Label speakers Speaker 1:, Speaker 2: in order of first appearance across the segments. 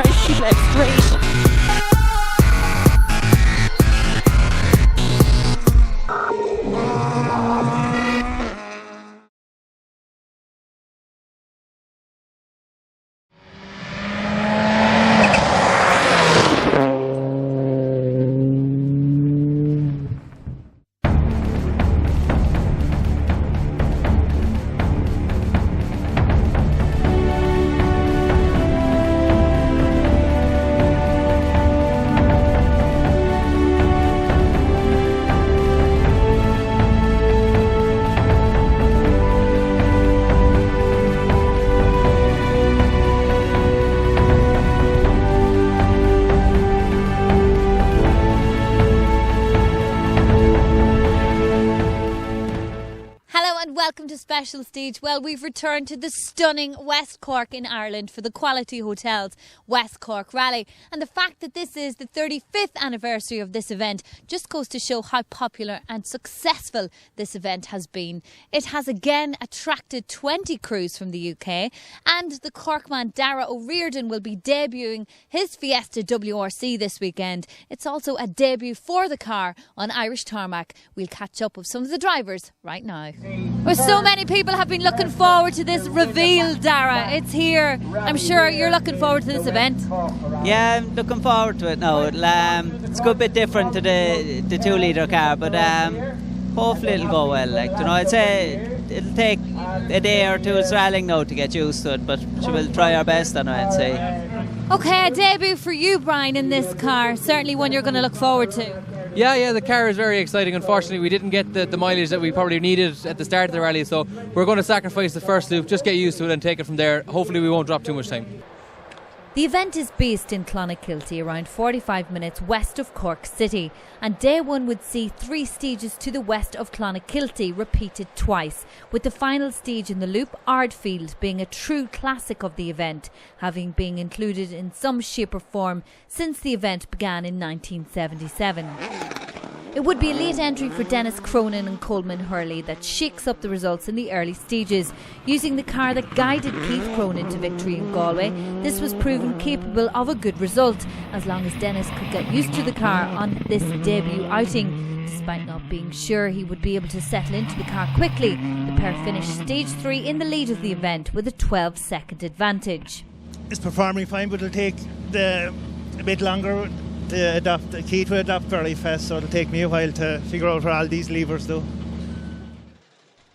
Speaker 1: start a sheep leg straight.
Speaker 2: Special stage. Well, we've returned to the stunning West Cork in Ireland for the Quality Hotels West Cork Rally, and the fact that this is the 35th anniversary of this event just goes to show how popular and successful this event has been. It has again attracted 20 crews from the UK, and the Cork man Daragh O'Riordan will be debuting his Fiesta WRC this weekend. It's also a debut for the car on Irish tarmac. We'll catch up with some of the drivers right now. With so many people have been looking forward to this reveal, Daragh. It's here. I'm sure you're looking forward to this event.
Speaker 3: Yeah, I'm looking forward to it now. It's a good bit different to the 2-litre car, but hopefully it'll go well. I'd say it'll take a day or two's rallying now to get used to it, but we'll try our best on it, I'd say.
Speaker 2: Okay, a debut for you, Brian, in this car. Certainly one you're going to look forward to.
Speaker 4: Yeah, the car is very exciting. Unfortunately, we didn't get the mileage that we probably needed at the start of the rally, so we're going to sacrifice the first loop, just get used to it and take it from there. Hopefully we won't drop too much time.
Speaker 2: The event is based in Clonakilty, around 45 minutes west of Cork City, and day one would see 3 stages to the west of Clonakilty repeated twice, with the final stage in the loop, Ardfield, being a true classic of the event, having been included in some shape or form since the event began in 1977. It would be a late entry for Denis Cronin and Coleman Hurley that shakes up the results in the early stages. Using the car that guided Keith Cronin to victory in Galway, this was proven capable of a good result, as long as Denis could get used to the car on this debut outing. Despite not being sure he would be able to settle into the car quickly, the pair finished stage 3 in the lead of the event with a 12-second advantage.
Speaker 5: It's performing fine, but it'll take a bit longer to adapt. Keith will adapt very fast, so it'll take me a while to figure out where all these levers do.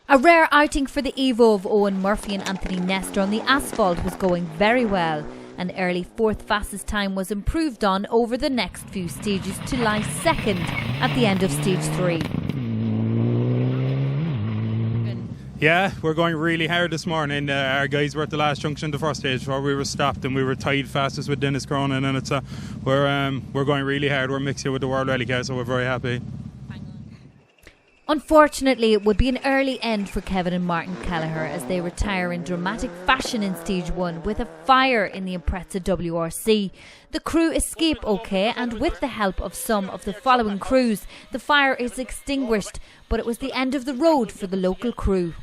Speaker 2: A rare outing for the Evo of Owen Murphy and Anthony Nestor on the asphalt was going very well. An early 4th fastest time was improved on over the next few stages to lie second at the end of stage 3.
Speaker 6: Yeah, we're going really hard this morning. Our guys were at the last junction, the first stage, where we were stopped, and we were tied fastest with Denis Cronin, and we're going really hard. We're mixing with the World Rally car, so we're very happy.
Speaker 2: Unfortunately, it would be an early end for Kevin and Martin Kelleher as they retire in dramatic fashion in stage 1 with a fire in the Impreza WRC. The crew escape okay, and with the help of some of the following crews, the fire is extinguished, but it was the end of the road for the local crew.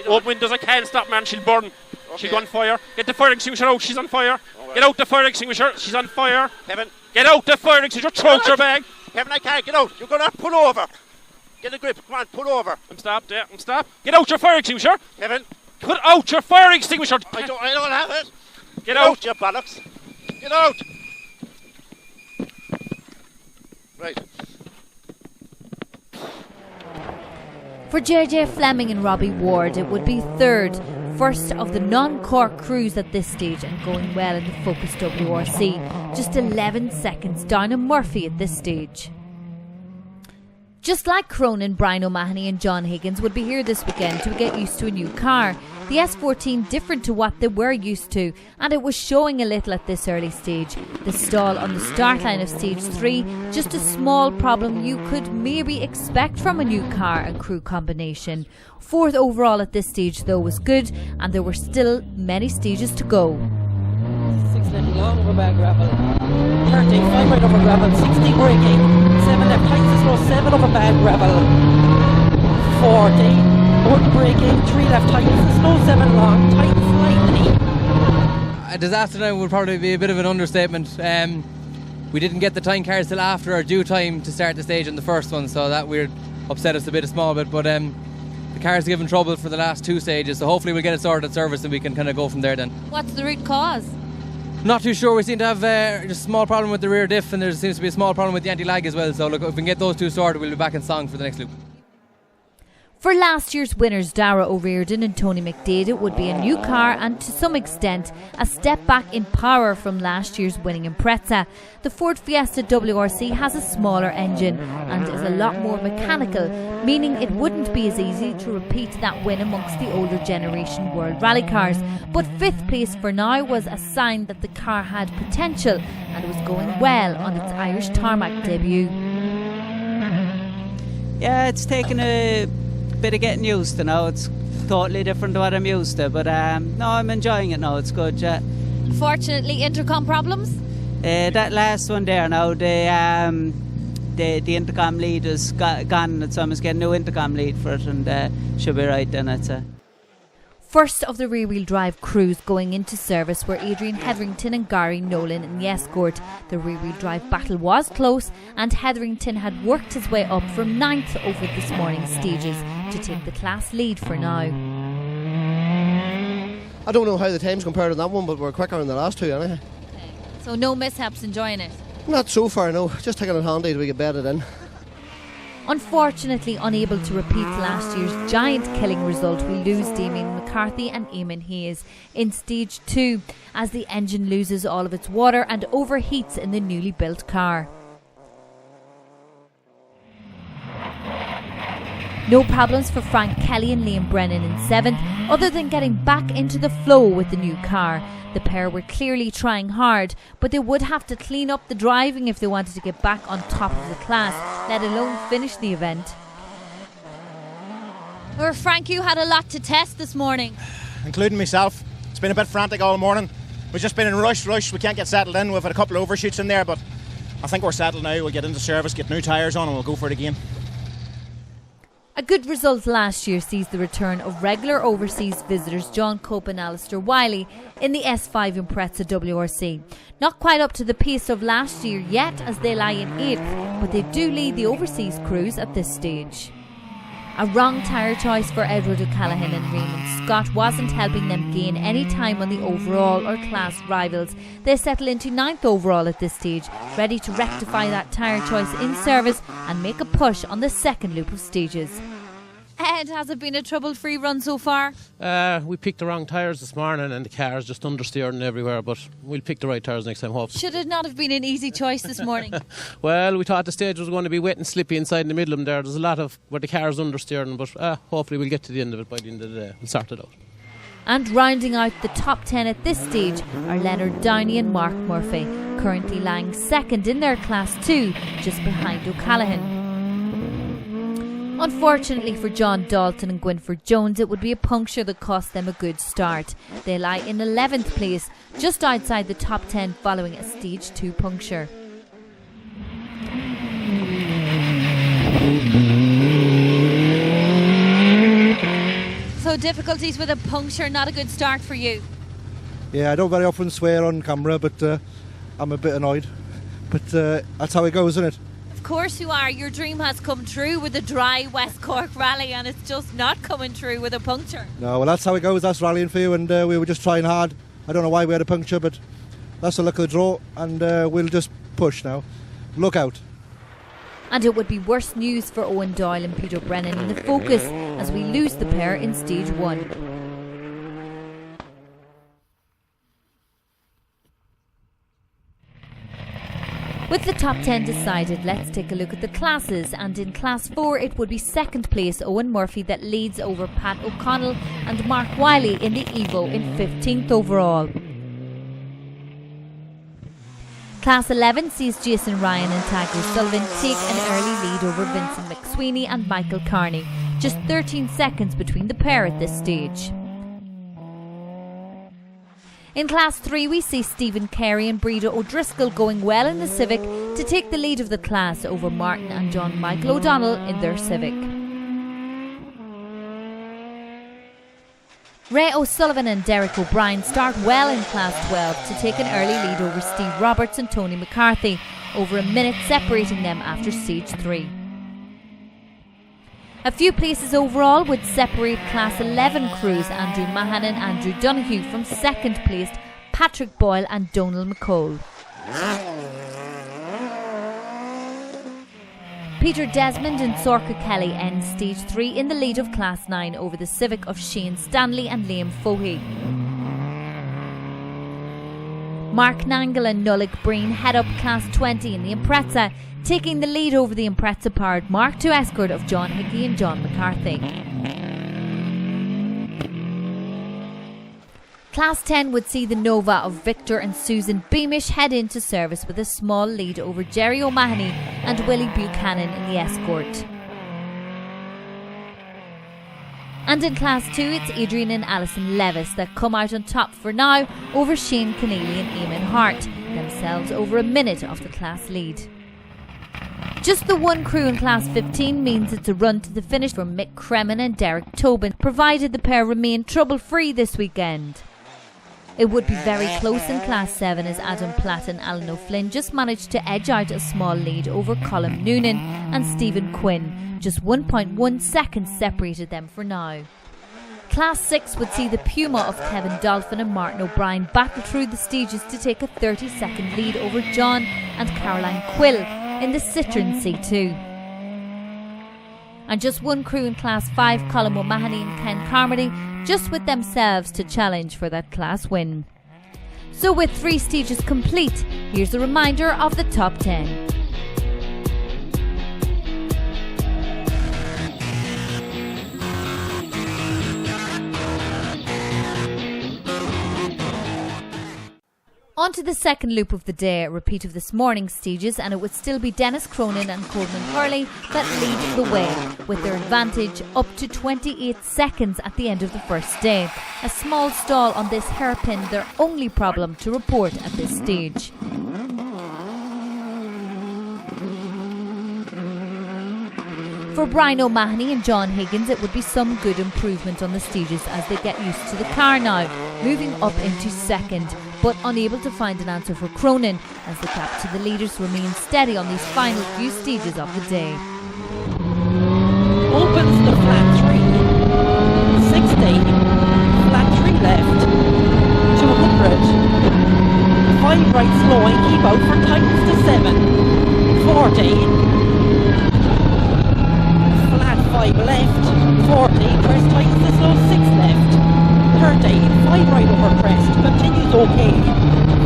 Speaker 7: Open windows, I can't stop, man, she'll burn. Okay. She'll go on fire. Get the fire extinguisher out, she's on fire. Right. Get out the fire extinguisher, she's on fire. Kevin, get out the fire extinguisher, throw out your bag. Kevin, I can't get out. You're going to pull over. Get a grip. Come on, pull over. I'm stopped. Yeah, I'm stopped. Get out your fire extinguisher. Kevin, put out your fire extinguisher. I don't have it. Get out, you bollocks. Get out. Right.
Speaker 2: For JJ Fleming and Robbie Ward, it would be third, first of the non-Cork crews at this stage, and going well in the Focus WRC, just 11 seconds down on Murphy at this stage. Just like Cronin, Brian O'Mahony and John Higgins would be here this weekend to get used to a new car. The S14 different to what they were used to, and it was showing a little at this early stage. The stall on the start line of stage 3, just a small problem you could maybe expect from a new car and crew combination. 4th overall at this stage though was good, and there were still many stages to go.
Speaker 1: 6 left long over bad gravel, 13 5 right over gravel, 16 braking, 7 left tight to slow, 7 over bad gravel, 40 1 braking, 3 left tight to slow, 7 long, tight slightly.
Speaker 4: A disaster now would probably be a bit of an understatement. We didn't get the time cards till after our due time to start the stage on the first one, so that weird upset us a small bit. But the car's given trouble for the last 2 stages, so hopefully we'll get it sorted at service and we can kind of go from there then.
Speaker 2: What's the root cause?
Speaker 4: Not too sure. We seem to have just a small problem with the rear diff, and there seems to be a small problem with the anti-lag as well. So look, if we can get those 2 sorted, we'll be back in song for the next loop.
Speaker 2: For last year's winners Daragh O'Riordan and Tony McDade, it would be a new car and to some extent a step back in power from last year's winning Impreza. The Ford Fiesta WRC has a smaller engine and is a lot more mechanical, meaning it wouldn't be as easy to repeat that win amongst the older generation World Rally cars. But 5th place for now was a sign that the car had potential and was going well on its Irish tarmac debut.
Speaker 3: Yeah, it's taken a bit of getting used to now. It's totally different to what I'm used to, but no, I'm enjoying it now. It's good, yeah.
Speaker 2: Fortunately, intercom problems?
Speaker 3: That last one there now, the intercom lead is gone, so I must get a new intercom lead for it, and should be right then, I'd say.
Speaker 2: First of the rear-wheel drive crews going into service were Adrian Hetherington and Gary Nolan in the Escort. The rear-wheel drive battle was close, and Hetherington had worked his way up from 9th over this morning's stages to take the class lead for now.
Speaker 8: I don't know how the times compare to that one, but we're quicker in the last 2 anyhow.
Speaker 2: Okay. So no mishaps, enjoying it?
Speaker 8: Not so far, no. Just taking it handy till we get bedded in.
Speaker 2: Unfortunately unable to repeat last year's giant killing result, we lose Damien McCarthy and Eamon Hayes in stage 2 as the engine loses all of its water and overheats in the newly built car. No problems for Frank Kelly and Liam Brennan in 7th, other than getting back into the flow with the new car. The pair were clearly trying hard, but they would have to clean up the driving if they wanted to get back on top of the class, let alone finish the event. Frank, you had a lot to test this morning.
Speaker 9: Including myself. It's been a bit frantic all morning. We've just been in rush. We can't get settled in. We've had a couple of overshoots in there, but I think we're settled now. We'll get into service, get new tyres on, and we'll go for it again.
Speaker 2: A good result last year sees the return of regular overseas visitors John Cope and Alistair Wiley in the S5 Impreza WRC. Not quite up to the pace of last year yet, as they lie in 8th, but they do lead the overseas crews at this stage. A wrong tyre choice for Edward O'Callaghan and Raymond Scott wasn't helping them gain any time on the overall or class rivals. They settle into 9th overall at this stage, ready to rectify that tyre choice in service and make a push on the second loop of stages. Ed, has it been a trouble-free run so far?
Speaker 10: We picked the wrong tyres this morning and the car's just understeering everywhere, but we'll pick the right tyres next time, hopefully.
Speaker 2: Should it not have been an easy choice this morning?
Speaker 10: Well, we thought the stage was going to be wet and slippy inside in the middle of them there. There's a lot of where the car's understeering, but hopefully we'll get to the end of it by the end of the day. We'll sort it out.
Speaker 2: And rounding out the top 10 at this stage are Leonard Downey and Mark Murphy, currently lying 2nd in their class 2, just behind O'Callaghan. Unfortunately for John Dalton and Gwynford Jones, it would be a puncture that cost them a good start. They lie in 11th place, just outside the top 10 following a stage 2 puncture. So difficulties with a puncture, not a good start for you.
Speaker 11: Yeah, I don't very often swear on camera, but I'm a bit annoyed. But that's how it goes, isn't it?
Speaker 2: Of course you are. Your dream has come true with a dry West Cork rally, and it's just not coming true with a puncture.
Speaker 11: No, well, that's how it goes. That's rallying for you, and we were just trying hard. I don't know why we had a puncture, but that's the luck of the draw, and we'll just push now. Look out.
Speaker 2: And it would be worse news for Owen Doyle and Peter Brennan in the Focus as we lose the pair in stage 1. With the top 10 decided, let's take a look at the classes, and in class 4 it would be 2nd place Owen Murphy that leads over Pat O'Connell and Mark Wiley in the Evo in 15th overall. Class 11 sees Jason Ryan and Tagger Sullivan take an early lead over Vincent McSweeney and Michael Carney, just 13 seconds between the pair at this stage. In Class 3 we see Stephen Carey and Breda O'Driscoll going well in the Civic to take the lead of the class over Martin and John Michael O'Donnell in their Civic. Ray O'Sullivan and Derek O'Brien start well in Class 12 to take an early lead over Steve Roberts and Tony McCarthy, over a minute separating them after Stage 3. A few places overall would separate Class 11 crews Andrew Mahan and Andrew Donoghue from second placed Patrick Boyle and Donal McCole. Peter Desmond and Sorka Kelly end Stage 3 in the lead of Class 9 over the Civic of Shane Stanley and Liam Fohey. Mark Nangle and Nullig Breen head up Class 20 in the Impreza, taking the lead over the Impreza-powered Mark II Escort of John Hickey and John McCarthy. Class 10 would see the Nova of Victor and Susan Beamish head into service with a small lead over Jerry O'Mahony and Willie Buchanan in the Escort. And in Class 2, it's Adrian and Alison Levis that come out on top for now over Shane Keneally and Eamon Hart, themselves over a minute off the class lead. Just the one crew in Class 15 means it's a run to the finish for Mick Cremin and Derek Tobin, provided the pair remain trouble-free this weekend. It would be very close in Class 7 as Adam Platt and Alan O'Flynn just managed to edge out a small lead over Colin Noonan and Stephen Quinn. Just 1.1 seconds separated them for now. Class 6 would see the Puma of Kevin Dolphin and Martin O'Brien battle through the stages to take a 30-second lead over John and Caroline Quill in the Citroen C2. And just one crew in Class 5, Colin O'Mahony and Ken Carmody, just with themselves to challenge for that class win. So with 3 stages complete, here's a reminder of the top 10. On to the second loop of the day, a repeat of this morning's stages, and it would still be Denis Cronin and Coleman Hurley that lead the way, with their advantage up to 28 seconds at the end of the first day. A small stall on this hairpin, their only problem to report at this stage. For Brian O'Mahony and John Higgins, it would be some good improvement on the stages as they get used to the car now, moving up into second, but unable to find an answer for Cronin as the gap to the leaders remains steady on these final few stages of the day.
Speaker 1: Opens the flat 3, 60, flat 3 left, 200, 5 right slowing, keep out for tightens to 7, 40, 5 left, 40, crest tightens to slow, 6 left, 30, 5 right over crest, continues okay,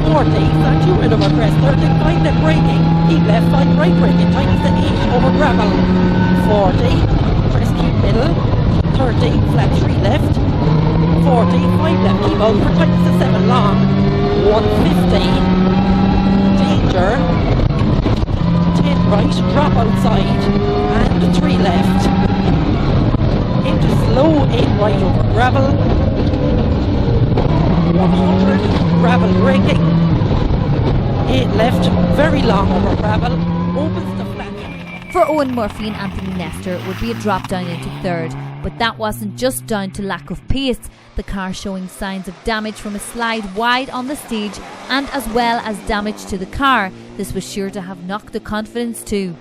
Speaker 1: 40, flat 2 right over crest, 35 left braking, keep left, 5 right braking, tightens to 8 over gravel, 40, crest keep middle, 30, flat 3 left, 40, 5 left, keep out for tightens to 7 long, 150, danger, 10 right, drop outside, and 3 left. Into slow 8 right over gravel, 100 gravel braking, 8 left, very long over gravel, opens the flat.
Speaker 2: For Owen Murphy and Anthony Nestor, it would be a drop down into third, but that wasn't just down to lack of pace, the car showing signs of damage from a slide wide on the stage, and as well as damage to the car. This was sure to have knocked the confidence too.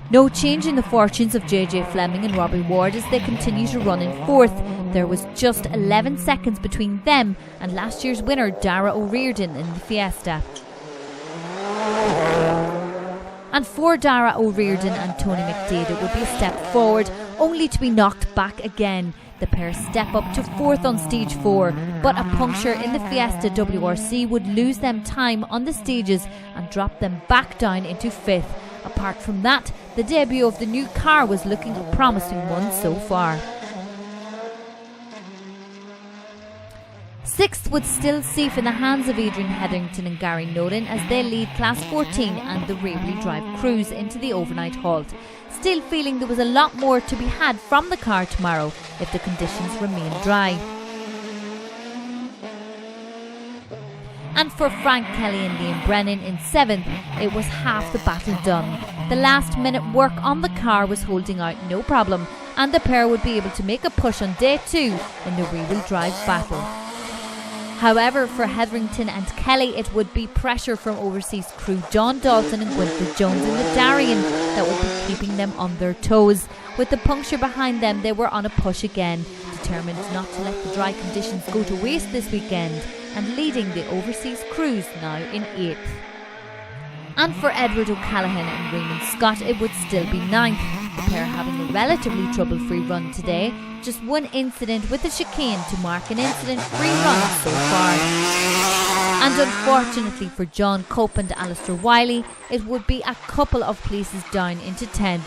Speaker 2: No change in the fortunes of JJ Fleming and Robbie Ward as they continue to run in fourth. There was just 11 seconds between them and last year's winner Daragh O'Riordan in the Fiesta. And for Daragh O'Riordan and Tony McDade, it would be a step forward, only to be knocked back again. The pair step up to fourth on stage 4, but a puncture in the Fiesta WRC would lose them time on the stages and drop them back down into fifth. Apart from that, the debut of the new car was looking a promising one so far. Sixth would still safe in the hands of Adrian Hetherington and Gary Nolan as they lead Class 14 and the Ravelry Drive crews into the overnight halt. Still feeling there was a lot more to be had from the car tomorrow if the conditions remain dry. And for Frank Kelly and Liam Brennan in 7th, it was half the battle done. The last minute work on the car was holding out no problem, and the pair would be able to make a push on day 2 in the rear-wheel drive battle. However, for Hetherington and Kelly, it would be pressure from overseas crew John Dalton and Winfred Jones in the Darien that would be keeping them on their toes. With the puncture behind them, they were on a push again, determined not to let the dry conditions go to waste this weekend, and leading the overseas crews now in 8th. And for Edward O'Callaghan and Raymond Scott, it would still be 9th, the pair having a relatively trouble-free run today, just one incident with the chicane to mark an incident-free run so far. And unfortunately for John Cope and Alistair Wiley, it would be a couple of places down into 10th.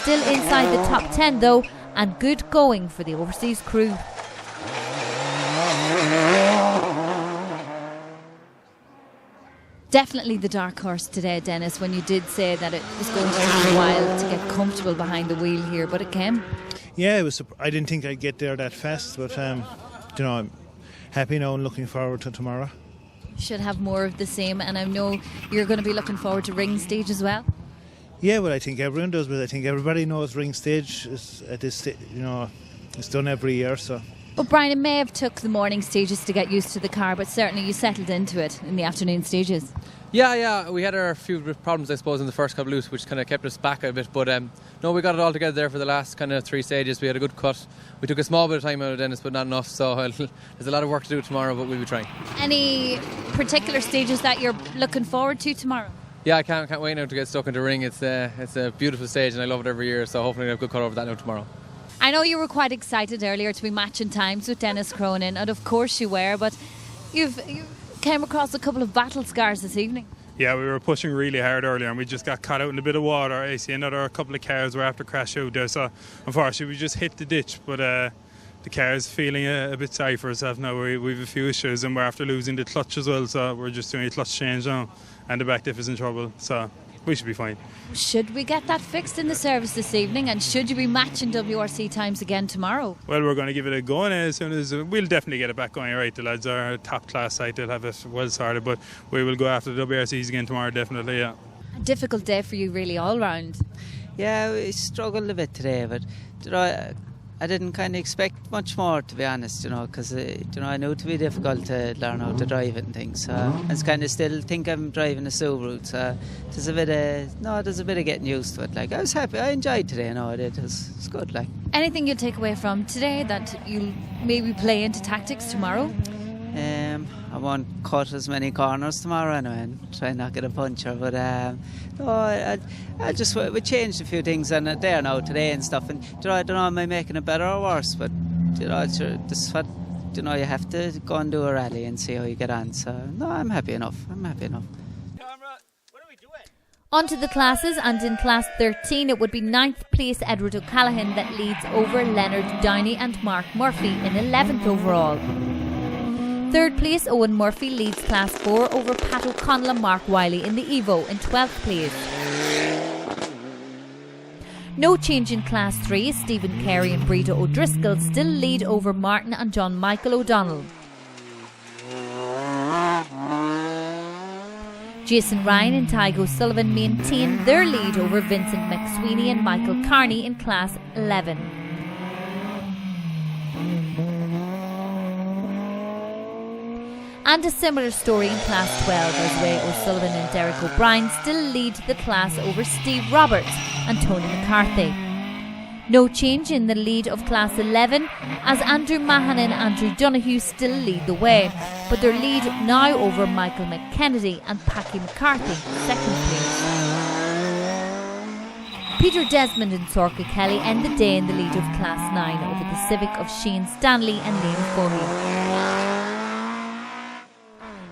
Speaker 2: Still inside the top 10 though, and good going for the overseas crew. Definitely the dark horse today, Dennis, when you did say that it was going to take a while to get comfortable behind the wheel here, but it came.
Speaker 5: Yeah, I didn't think I'd get there that fast, but I'm happy now and looking forward to tomorrow.
Speaker 2: Should have more of the same, and I know you're going to be looking forward to ring stage as well.
Speaker 5: Yeah, well, I think everyone does, but I think everybody knows ring stage is at this, it's done every year, so.
Speaker 2: But Brian, it may have took the morning stages to get used to the car, but certainly you settled into it in the afternoon stages.
Speaker 4: Yeah, we had our few problems, I suppose, in the first couple of loops, which kind of kept us back a bit. But no, we got it all together there for the last kind of 3 stages. We had a good cut. We took a small bit of time out of Dennis, but not enough. So there's a lot of work to do tomorrow, but we'll be trying. Any
Speaker 2: particular stages that you're looking forward to tomorrow?
Speaker 4: Yeah, I can't wait now to get stuck into ring. It's a beautiful stage, and I love it every year. So hopefully we'll have a good cut over that now tomorrow.
Speaker 2: I know you were quite excited earlier to be matching times with Denis Cronin, and of course you were, but you came across a couple of battle scars this evening.
Speaker 6: Yeah, we were pushing really hard earlier and we just got caught out in a bit of water. I see another couple of cars were after crash out there, so unfortunately we just hit the ditch, but the car's feeling a bit sorry for herself now. We've a few issues and we're after losing the clutch as well, so we're just doing a clutch change now, and the back diff is in trouble, so we should be fine.
Speaker 2: Should we get that fixed in the service this evening, and should you be matching WRC times again tomorrow?
Speaker 6: Well, we're going to give it a go, and as soon as we'll definitely get it back going. Right, the lads are a top class site, they'll have it well sorted, but we will go after the WRCs again tomorrow, definitely. Yeah.
Speaker 2: A difficult day for you really all round.
Speaker 3: Yeah, we struggled a bit today, but I didn't kind of expect much more, to be honest, because I know it to be difficult to learn how to drive it and things. So I kind of still think I'm driving a Subaru, so there's a bit of getting used to it. Like, I was happy, I enjoyed today. I did. It's good. Like,
Speaker 2: anything you'll take away from today that you'll maybe play into tactics tomorrow?
Speaker 3: I won't cut as many corners tomorrow anyway and try and not get a puncture, but we changed a few things on it there now today and stuff, and I don't know, am I making it better or worse, but this is what you have to go and do a rally and see how you get on, so no, I'm happy enough.
Speaker 2: On to the classes, and in class 13 it would be 9th place Edward O'Callaghan that leads over Leonard Downey and Mark Murphy in 11th overall. 3rd place Owen Murphy leads class 4 over Pat O'Connell and Mark Wiley in the Evo in 12th place. No change in class 3 as Stephen Carey and Brid O'Driscoll still lead over Martin and John Michael O'Donnell. Jason Ryan and Tygo Sullivan maintain their lead over Vincent McSweeney and Michael Carney in class 11. And a similar story in class 12 as Ray O'Sullivan and Derek O'Brien still lead the class over Steve Roberts and Tony McCarthy. No change in the lead of class 11 as Andrew Mahan and Andrew Donoghue still lead the way, but their lead now over Michael McKennedy and Packy McCarthy, 2nd place. Peter Desmond and Sorka Kelly end the day in the lead of class 9 over the Civic of Shane Stanley and Liam Foley.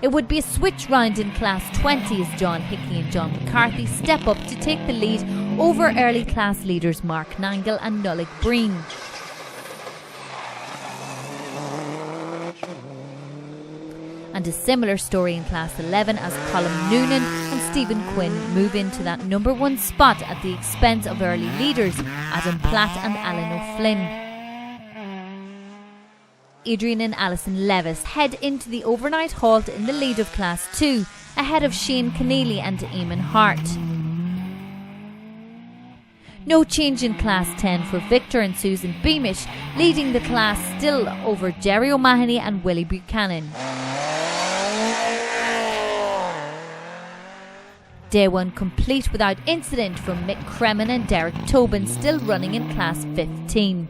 Speaker 2: It would be a switch round in class 20 as John Hickey and John McCarthy step up to take the lead over early class leaders Mark Nangle and Nullig Breen. And a similar story in class 11 as Colin Noonan and Stephen Quinn move into that number 1 spot at the expense of early leaders Adam Platt and Alan O'Flynn. Adrian and Alison Levis head into the overnight halt in the lead of Class 2, ahead of Shane Keneally and Eamon Hart. No change in Class 10 for Victor and Susan Beamish, leading the class still over Jerry O'Mahony and Willie Buchanan. Day 1 complete without incident from Mick Cremin and Derek Tobin, still running in Class 15.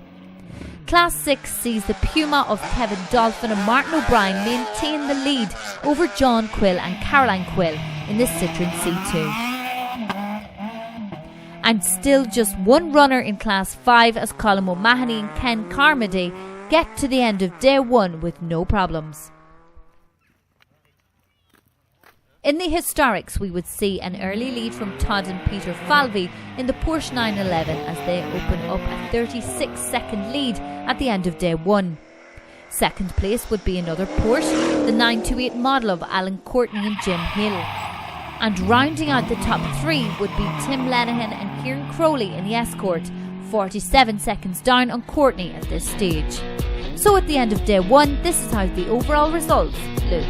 Speaker 2: Class 6 sees the Puma of Kevin Dolphin and Martin O'Brien maintain the lead over John Quill and Caroline Quill in the Citroen C2. And still just one runner in Class 5 as Colin O'Mahony and Ken Carmody get to the end of Day 1 with no problems. In the historics, we would see an early lead from Todd and Peter Falvey in the Porsche 911 as they open up a 36-second lead at the end of Day 1. Second place would be another Porsche, the 928 model of Alan Courtney and Jim Hill. And rounding out the top 3 would be Tim Lenihan and Kieran Crowley in the Escort, 47 seconds down on Courtney at this stage. So at the end of Day 1, this is how the overall results look.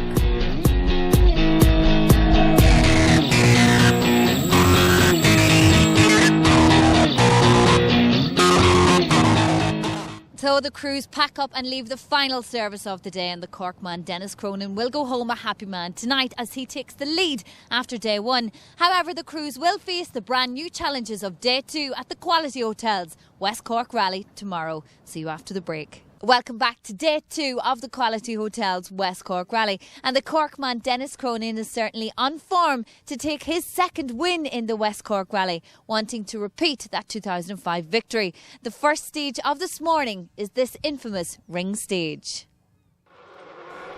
Speaker 2: So the crews pack up and leave the final service of the day, and the Cork man Denis Cronin will go home a happy man tonight as he takes the lead after Day 1. However, the crews will face the brand new challenges of Day 2 at the Quality Hotels West Cork Rally tomorrow. See you after the break. Welcome back to Day 2 of the Quality Hotels West Cork Rally, and the Cork man Denis Cronin is certainly on form to take his second win in the West Cork Rally, wanting to repeat that 2005 victory. The first stage of this morning is this infamous ring stage.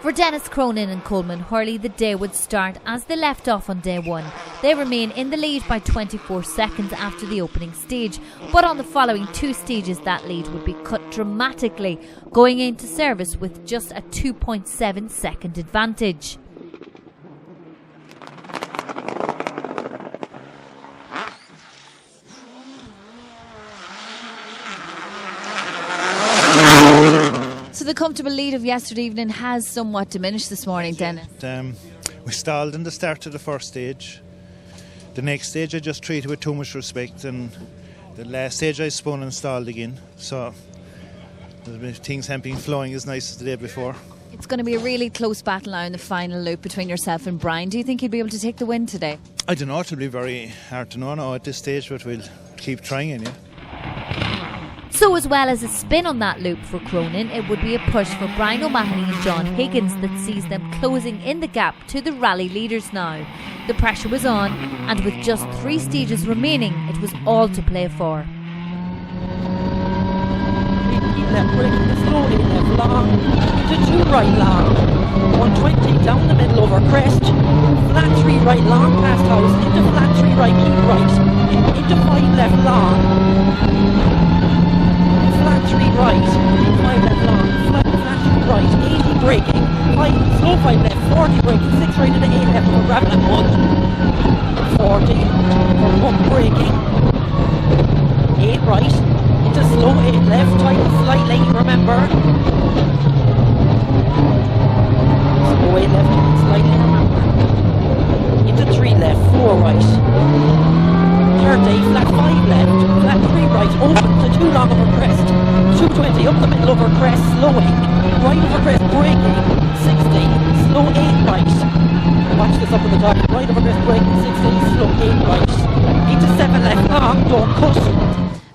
Speaker 2: For Denis Cronin and Coleman Hurley, the day would start as they left off on Day 1. They remain in the lead by 24 seconds after the opening stage, but on the following 2 stages that lead would be cut dramatically, going into service with just a 2.7 second advantage. So the comfortable lead of yesterday evening has somewhat diminished this morning, Dennis.
Speaker 5: We stalled in the start of the first stage. The next stage I just treated with too much respect, and the last stage I spun and stalled again. So things haven't been flowing as nice as the day before.
Speaker 2: It's going to be a really close battle now in the final loop between yourself and Brian. Do you think you'll be able to take the win today?
Speaker 5: I don't know, it'll be very hard to know now at this stage, but we'll keep trying, yeah.
Speaker 2: So as well as a spin on that loop for Cronin, it would be a push for Brian O'Mahony and John Higgins that sees them closing in the gap to the rally leaders now. The pressure was on, and with just 3 stages remaining, it was all to play for.
Speaker 1: Left braking slowly, left long, to 2 right long, 120 down the middle over crest, flat 3 right long past house, into flat 3 right keep right, into 5 left long. Flat 3 right, 5 left long, flat 3 right, 80 braking, 5 slow 5 left, 40 braking, 6 right into 8 left for gravel and mud, 40 for 1 braking, 8 right, into slow 8 left, tighten slightly, remember, slow 8 left, tighten slightly, remember, into 3 left, 4 right, 30, flat 5 left, flat 3 right, open to 2 long over crest, 220 up the middle over crest, slowing, right over crest, braking, 60, slow 8 right, watch this up at the top, right over crest, braking, 60, slow 8 right, into 7 left long, don't cut.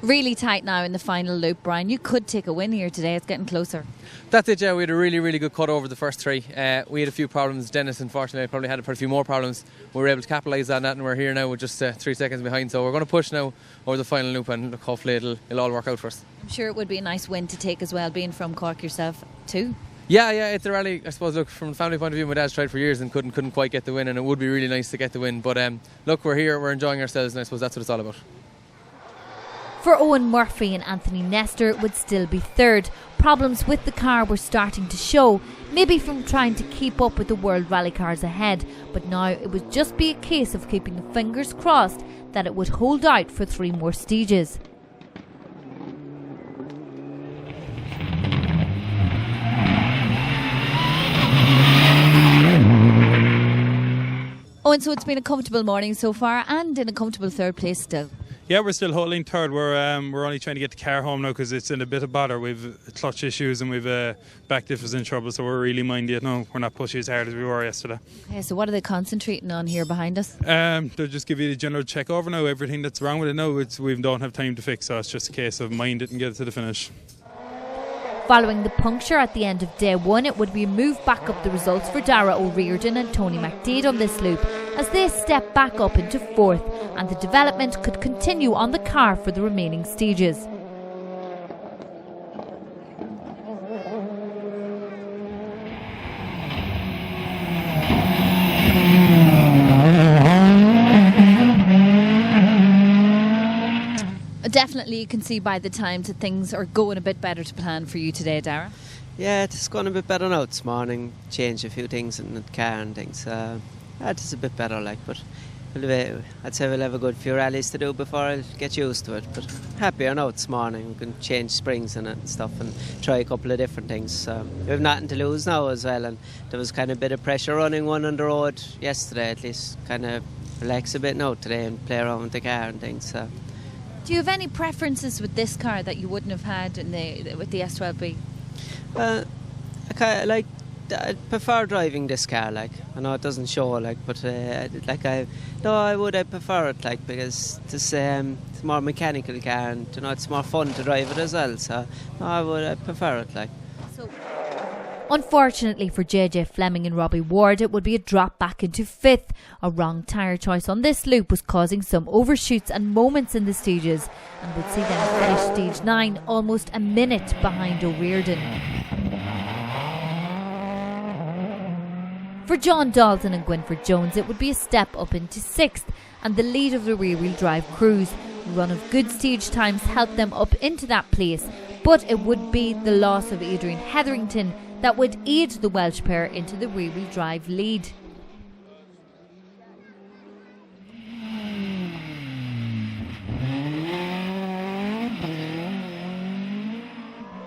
Speaker 2: Really tight now in the final loop, Brian. You could take a win here today, it's getting closer.
Speaker 4: That's it, yeah. We had a really, really good cut over the first 3. We had a few problems. Dennis, unfortunately, probably had a few more problems. We were able to capitalise on that, and we're here now with just 3 seconds behind. So we're going to push now over the final loop, and look, hopefully it'll all work out for us.
Speaker 2: I'm sure it would be a nice win to take as well, being from Cork yourself too.
Speaker 4: Yeah, it's a rally. I suppose, look, from a family point of view, my dad's tried for years and couldn't quite get the win, and it would be really nice to get the win. But look, we're here, we're enjoying ourselves, and I suppose that's what it's all about.
Speaker 2: For Owen Murphy and Anthony Nestor would still be third. Problems with the car were starting to show, maybe from trying to keep up with the World Rally cars ahead, but now it would just be a case of keeping the fingers crossed that it would hold out for 3 more stages. Oh, and so it's been a comfortable morning so far, and in a comfortable 3rd place still.
Speaker 6: Yeah, we're still holding third. We're only trying to get the car home now because it's in a bit of bother. We've clutch issues and we've back diff is in trouble, so we're really minding it now. We're not pushing as hard as we were yesterday.
Speaker 2: Okay, so what are they concentrating on here behind us?
Speaker 6: They'll just give you the general check over now. Everything that's wrong with it now, we don't have time to fix, so it's just a case of mind it and get it to the finish.
Speaker 2: Following the puncture at the end of day one, it would be moved back up the results for Daragh O'Riordan and Tony McDade on this loop as they step back up into fourth, and the development could continue on the car for the remaining stages. Definitely you can see by the times that things are going a bit better to plan for you today, Daragh.
Speaker 3: Yeah, it's going a bit better now this morning. Changed a few things in the car and things. It's a bit better, but I'd say we'll have a good few rallies to do before I'll get used to it. But happier now this morning. We can change springs in it and stuff and try a couple of different things. We have nothing to lose now as well, and there was kind of a bit of pressure running one on the road yesterday. At least kind of relax a bit now today and play around with the car and things.
Speaker 2: Do you have any preferences with this car that you wouldn't have had with the S12B?
Speaker 3: I prefer driving this car. I know it doesn't show, but I prefer it, because it's a more mechanical car, and it's more fun to drive it as well. So I prefer it.
Speaker 2: Unfortunately for JJ Fleming and Robbie Ward, it would be a drop back into fifth. A wrong tyre choice on this loop was causing some overshoots and moments in the stages, and would see them finish stage 9 almost a minute behind O'Riordan. For John Dalton and Gwynford Jones, it would be a step up into 6th and the lead of the rear-wheel drive crews. A run of good stage times helped them up into that place, but it would be the loss of Adrian Hetherington that would aid the Welsh pair into the rear-wheel drive lead.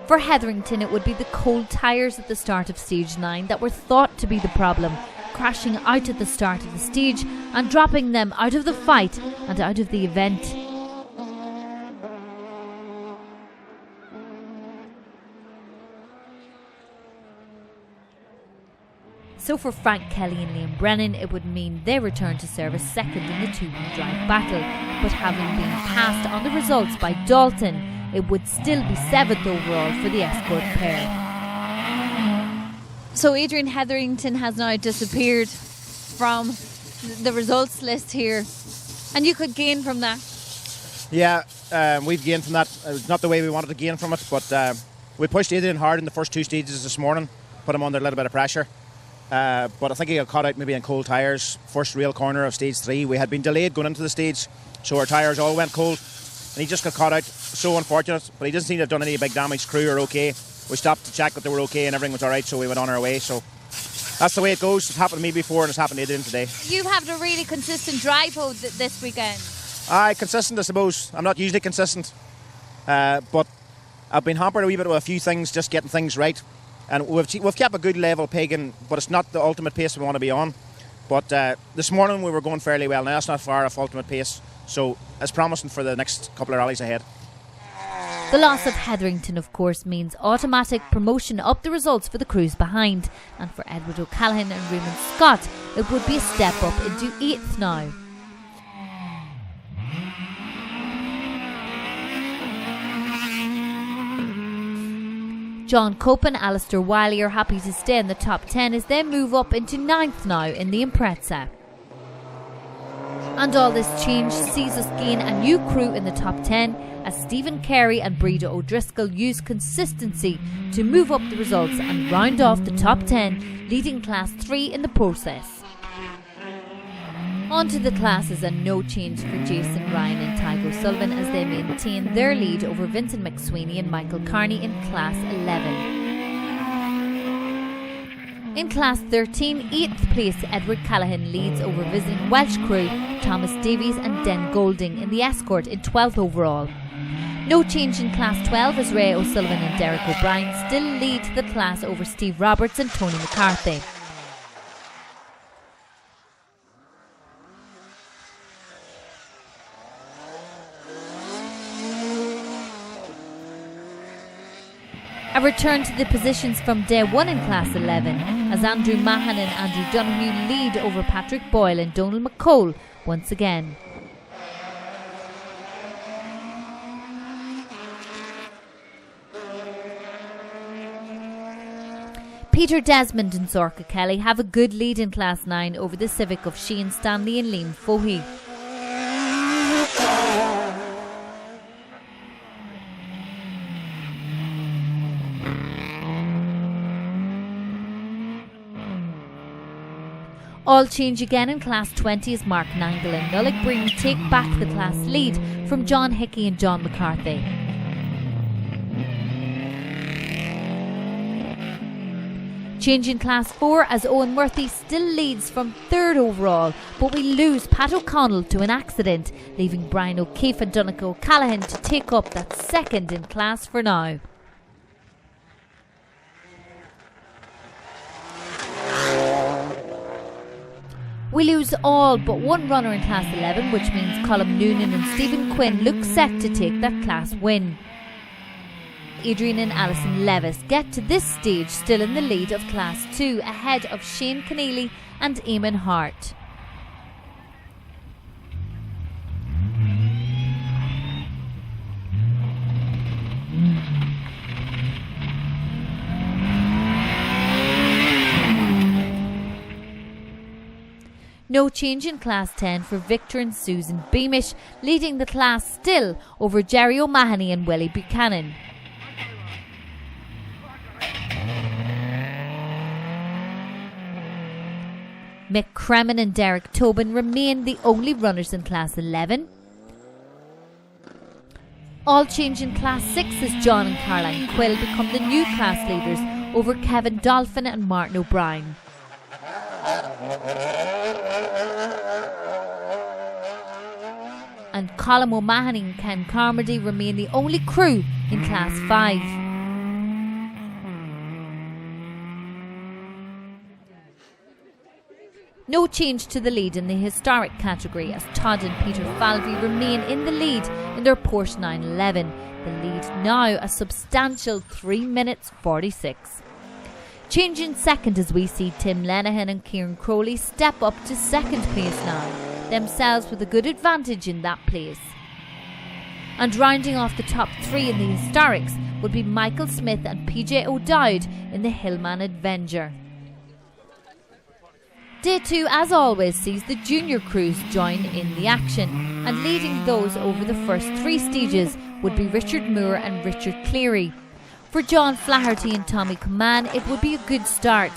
Speaker 2: For Hetherington, it would be the cold tyres at the start of stage 9 that were thought to be the problem, crashing out at the start of the stage and dropping them out of the fight and out of the event. So for Frank Kelly and Liam Brennan, it would mean they return to service second in the two-wheel drive battle, but having been passed on the results by Dalton, it would still be 7th overall for the Escort pair. So Adrian Hetherington has now disappeared from the results list here, and you could gain from that.
Speaker 9: Yeah, we've gained from that. It was not the way we wanted to gain from it, but we pushed Adrian hard in the first two stages this morning, put him under a little bit of pressure. But I think he got caught out maybe in cold tyres. First real corner of stage 3. We had been delayed going into the stage, so our tyres all went cold. And he just got caught out. So unfortunate. But he doesn't seem to have done any big damage. Crew are okay. We stopped to check that they were okay and everything was alright, so we went on our way. So that's the way it goes. It's happened to me before and it's happened to Adrian today.
Speaker 2: You have a really consistent drive this weekend.
Speaker 9: Consistent, I suppose. I'm not usually consistent. But I've been hampered a wee bit with a few things, just getting things right. And we've kept a good level pegging, but it's not the ultimate pace we want to be on. But this morning we were going fairly well. Now that's not far off ultimate pace, so it's promising for the next couple of rallies ahead.
Speaker 2: The loss of Hetherington, of course, means automatic promotion up the results for the crews behind. And for Edward O'Callaghan and Raymond Scott, it would be a step up into 8th now. John Cope and Alistair Wiley are happy to stay in the top 10 as they move up into 9th now in the Impreza. And all this change sees us gain a new crew in the top 10 as Stephen Carey and Breda O'Driscoll use consistency to move up the results and round off the top 10, leading Class 3 in the process. On to the classes, and no change for Jason Ryan and Tygo Sullivan as they maintain their lead over Vincent McSweeney and Michael Carney in Class 11. In Class 13, 8th place Edward Callaghan leads over visiting Welsh crew Thomas Davies and Den Golding in the Escort in 12th overall. No change in Class 12 as Ray O'Sullivan and Derek O'Brien still lead the class over Steve Roberts and Tony McCarthy. A return to the positions from day 1 in Class 11 as Andrew Mahan and Andrew Donoghue lead over Patrick Boyle and Donal McCole once again. Peter Desmond and Zorka Kelly have a good lead in Class 9 over the Civic of Sheehan Stanley and Liam Fohey. All change again in Class 20 as Mark Nangle and Nullick Breen take back the class lead from John Hickey and John McCarthy. Change in Class 4 as Owen Murphy still leads from 3rd overall, but we lose Pat O'Connell to an accident, leaving Brian O'Keefe and Donnacha O'Callaghan to take up that 2nd in class for now. We lose all but one runner in Class 11, which means Colm Noonan and Stephen Quinn look set to take that class win. Adrian and Alison Levis get to this stage still in the lead of Class 2, ahead of Shane Keneally and Eamon Hart. No change in Class 10 for Victor and Susan Beamish, leading the class still over Jerry O'Mahony and Willie Buchanan. Mick Cremin and Derek Tobin remain the only runners in Class 11. All change in Class 6 as John and Caroline Quill become the new class leaders over Kevin Dolphin and Martin O'Brien. And Colm O'Mahony and Ken Carmody remain the only crew in Class 5. No change to the lead in the historic category as Todd and Peter Falvey remain in the lead in their Porsche 911. The lead now a substantial 3 minutes 46. Change in second as we see Tim Lenihan and Kieran Crowley step up to second place now, themselves with a good advantage in that place. And rounding off the top 3 in the historics would be Michael Smith and PJ O'Dowd in the Hillman Avenger. Day 2, as always, sees the junior crews join in the action, and leading those over the first 3 stages would be Richard Moore and Richard Cleary. For John Flaherty and Tommy Coman, it would be a good start,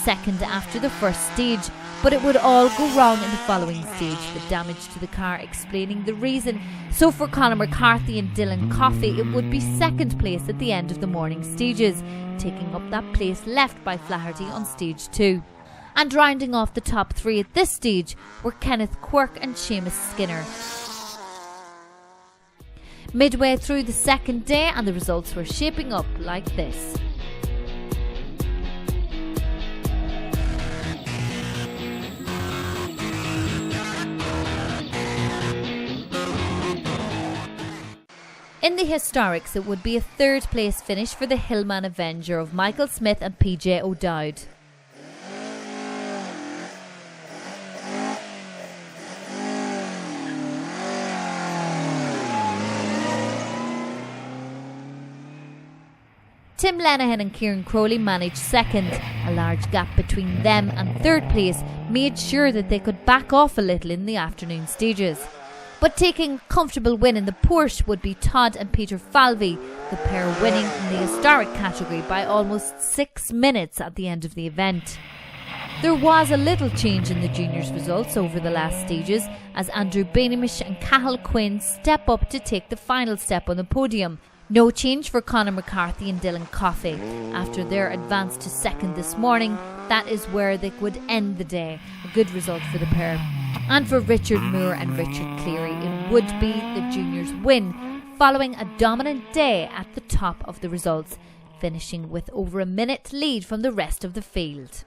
Speaker 2: second after the first stage, but it would all go wrong in the following stage, the damage to the car explaining the reason. So for Conor McCarthy and Dylan Coffey, it would be second place at the end of the morning stages, taking up that place left by Flaherty on stage 2. And rounding off the top 3 at this stage were Kenneth Quirk and Seamus Skinner. Midway through the second day, and the results were shaping up like this. In the historics, it would be a 3rd place finish for the Hillman Avenger of Michael Smith and PJ O'Dowd. Tim Lenihan and Kieran Crowley managed second. A large gap between them and 3rd place made sure that they could back off a little in the afternoon stages. But taking a comfortable win in the Porsche would be Todd and Peter Falvey, the pair winning in the historic category by almost 6 minutes at the end of the event. There was a little change in the juniors' results over the last stages as Andrew Bainamish and Cathal Quinn step up to take the final step on the podium. No change for Conor McCarthy and Dylan Coffey. After their advance to second this morning, that is where they would end the day. A good result for the pair. And for Richard Moore and Richard Cleary, it would be the juniors' win, following a dominant day at the top of the results, finishing with over a minute lead from the rest of the field.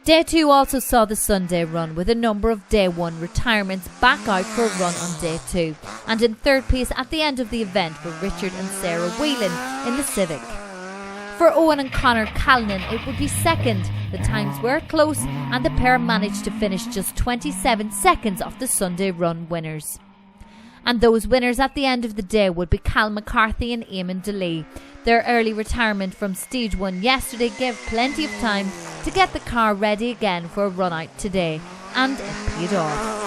Speaker 2: Day 2 also saw the Sunday run with a number of Day 1 retirements back out for a run on Day 2. And in 3rd place at the end of the event were Richard and Sarah Whelan in the Civic. For Owen and Conor Callanan, it would be second. The times were close and the pair managed to finish just 27 seconds off the Sunday run winners. And those winners at the end of the day would be Cal McCarthy and Eamon DeLee. Their early retirement from Stage 1 yesterday gave plenty of time to get the car ready again for a run out today, and it paid off.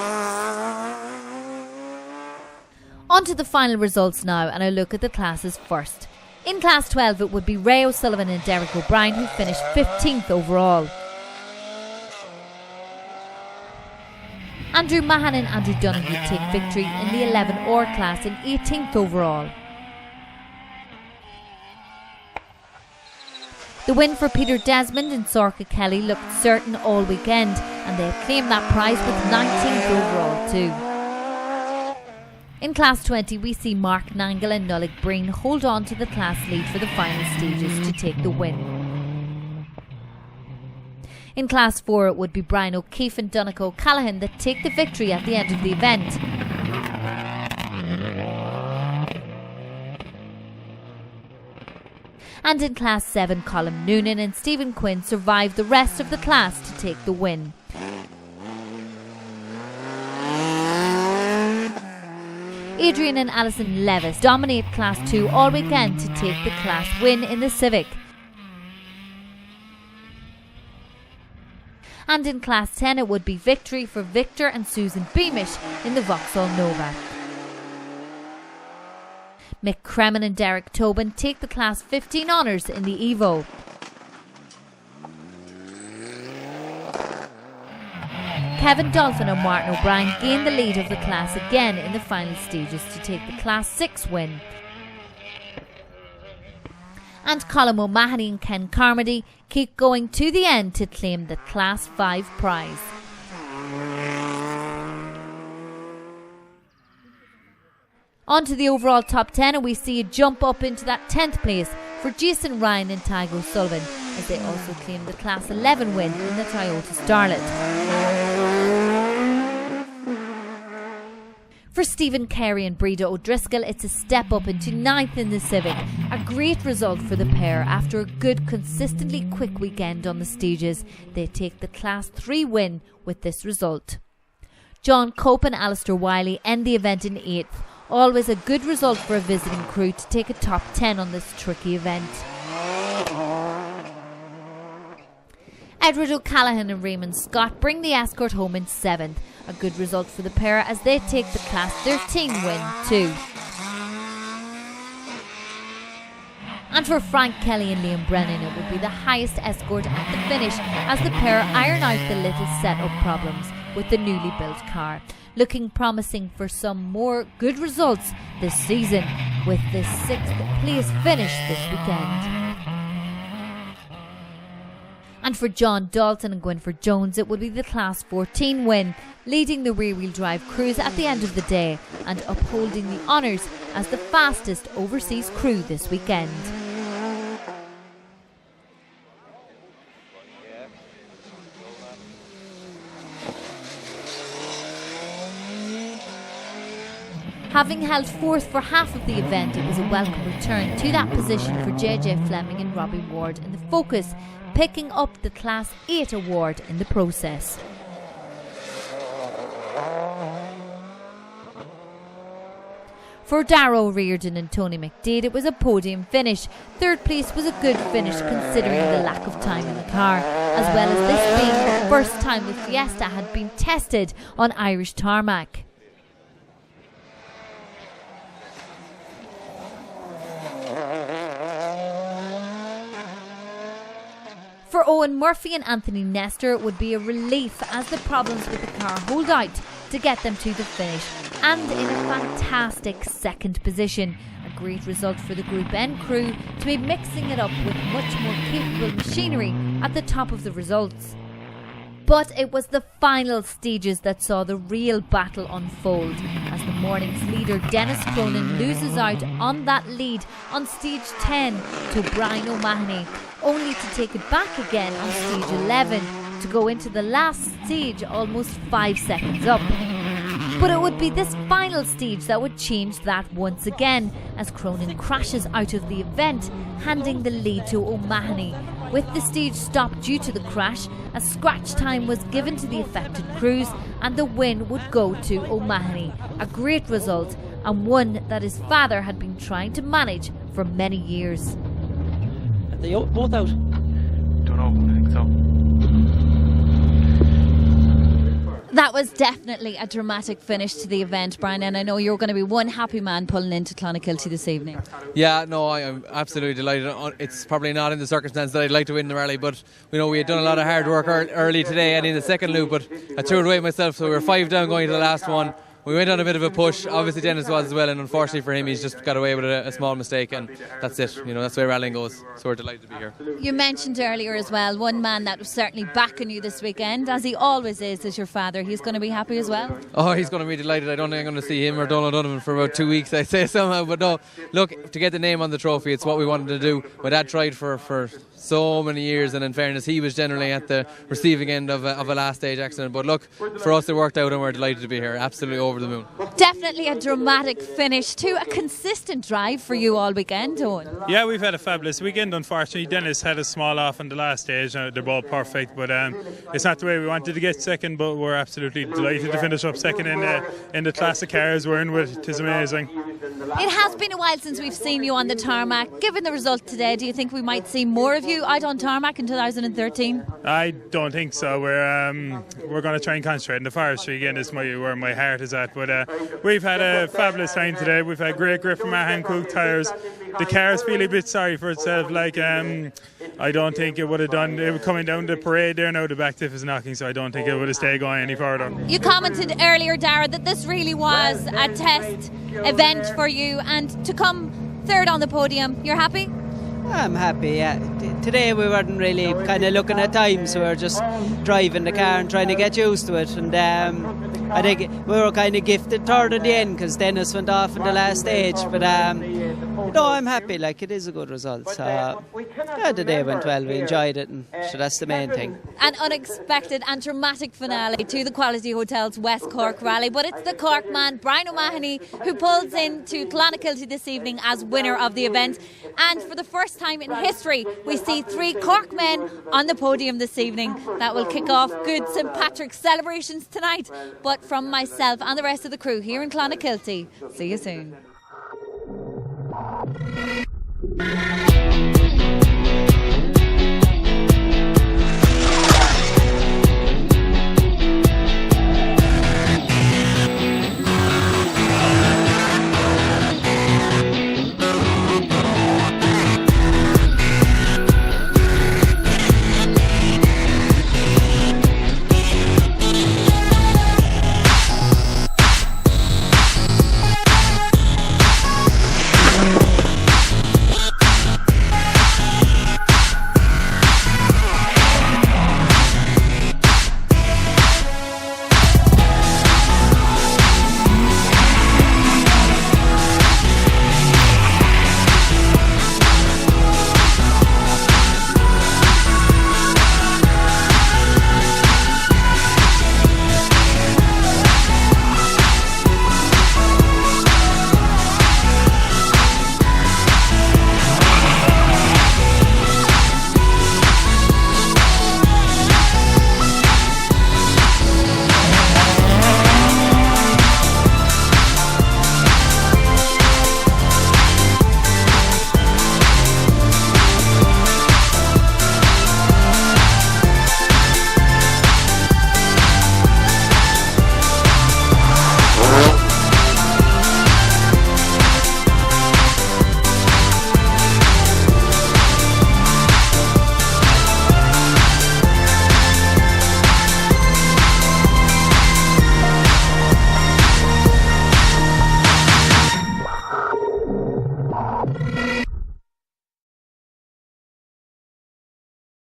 Speaker 2: On to the final results now, and a look at the classes first. In Class 12 it would be Ray O'Sullivan and Derek O'Brien who finished 15th overall. Andrew Mahan and Andrew Donoghue take victory in the 11-or class in 18th overall. The win for Peter Desmond and Sorka Kelly looked certain all weekend, and they claimed that prize with 19th overall too. In Class 20 we see Mark Nangle and Nullig Breen hold on to the class lead for the final stages to take the win. In Class 4 it would be Brian O'Keefe and Donnacha O'Callaghan that take the victory at the end of the event. And in Class 7 Colin Noonan and Stephen Quinn survived the rest of the class to take the win. Adrian and Alison Levis dominate Class 2 all weekend to take the class win in the Civic. And in Class 10 it would be victory for Victor and Susan Beamish in the Vauxhall Nova. Mick Cremin and Derek Tobin take the Class 15 honours in the Evo. Kevin Dolphin and Martin O'Brien gain the lead of the class again in the final stages to take the Class 6 win. And Colin O'Mahony and Ken Carmody keep going to the end to claim the Class 5 prize. On to the overall top 10, and we see a jump up into that 10th place for Jason Ryan and Tygo Sullivan, as they also claim the Class 11 win in the Toyota Starlet. For Stephen Carey and Breda O'Driscoll, it's a step up into 9th in the Civic. A great result for the pair after a good, consistently quick weekend on the stages. They take the Class 3 win with this result. John Cope and Alistair Wiley end the event in 8th. Always a good result for a visiting crew to take a top 10 on this tricky event. Edward O'Callaghan and Raymond Scott bring the escort home in 7th. A good result for the pair as they take the Class 13 win too. And for Frank Kelly and Liam Brennan, it would be the highest escort at the finish as the pair iron out the little setup problems with the newly built car. Looking promising for some more good results this season with the 6th place finish this weekend. And for John Dalton and Gwynfor Jones, it would be the Class 14 win, leading the rear-wheel drive crews at the end of the day and upholding the honours as the fastest overseas crew this weekend. Having held 4th for half of the event, it was a welcome return to that position for JJ Fleming and Robbie Ward in the Focus, picking up the Class 8 award in the process. For Daragh O'Riordan and Tony McDade, it was a podium finish. 3rd place was a good finish considering the lack of time in the car, as well as this being the first time the Fiesta had been tested on Irish tarmac. For Owen Murphy and Anthony Nestor, it would be a relief as the problems with the car hold out to get them to the finish, and in a fantastic 2nd position. A great result for the Group N crew to be mixing it up with much more capable machinery at the top of the results. But it was the final stages that saw the real battle unfold as the morning's leader Denis Cronin loses out on that lead on stage 10 to Brian O'Mahony, only to take it back again on stage 11 to go into the last stage almost 5 seconds up. But it would be this final stage that would change that once again, as Cronin crashes out of the event, handing the lead to O'Mahony. With the stage stopped due to the crash, a scratch time was given to the affected crews and the win would go to O'Mahony. A great result, and one that his father had been trying to manage for many years.
Speaker 1: Are they both out?
Speaker 12: Don't know, I think so.
Speaker 2: That was definitely a dramatic finish to the event, Brian, and I know you're going to be one happy man pulling into Clonakilty this evening.
Speaker 4: Yeah, no, I'm absolutely delighted. It's probably not in the circumstance that I'd like to win the rally, but we had done a lot of hard work early today and in the second loop, but I threw it away myself, so we were 5 down going to the last one. We went on a bit of a push. Obviously Denis was as well, and unfortunately for him he's just got away with a small mistake, and that's it. That's the way rallying goes, so we're delighted to be here.
Speaker 2: You mentioned earlier as well, one man that was certainly backing you this weekend, as he always is your father. He's going to be happy as well?
Speaker 4: Oh, he's going to be delighted. I don't think I'm going to see him or Donald Donovan for about 2 weeks, I'd say somehow, but no, look, to get the name on the trophy, it's what we wanted to do. My dad tried for so many years, and in fairness he was generally at the receiving end of a last stage accident, but look, for us it worked out and we're delighted to be here, absolutely over the moon.
Speaker 2: Definitely a dramatic finish to a consistent drive for you all weekend, Owen.
Speaker 6: Yeah, we've had a fabulous weekend. Unfortunately, Denis had a small off on the last stage. They're both perfect, but it's not the way we wanted to get second, but we're absolutely delighted to finish up second in the classic cars we're in with. It is amazing.
Speaker 2: It has been a while since we've seen you on the tarmac. Given the result today, do you think we might see more of you out on tarmac in 2013?
Speaker 6: I don't think so. We're going to try and concentrate in the forestry again. Is where my heart is at. But we've had a fabulous time today. We've had great grip from our Hankook tyres. The car's feel a bit sorry for itself. I don't think it would have done. It was coming down the parade there now. The back diff is knocking, so I don't think it would have stayed going any further.
Speaker 2: You commented earlier, Daragh, that this really was a test event for you, and to come third on the podium, you're happy?
Speaker 3: I'm happy, yeah. Today we weren't really kind of looking at times, we were just driving the car and trying to get used to it, and I think we were kind of gifted third in the end because Denis went off in the last stage, but no, I'm happy, it is a good result. The day went well, we enjoyed it, and so that's the main thing.
Speaker 2: An unexpected and dramatic finale to the Quality Hotels West Cork Rally, but it's the Cork man, Brian O'Mahony, who pulls into Clonakilty this evening as winner of the event, and for the first time in history we see 3 Cork men on the podium this evening. That will kick off good St Patrick's celebrations tonight, but from myself and the rest of the crew here in Clonakilty, see you soon.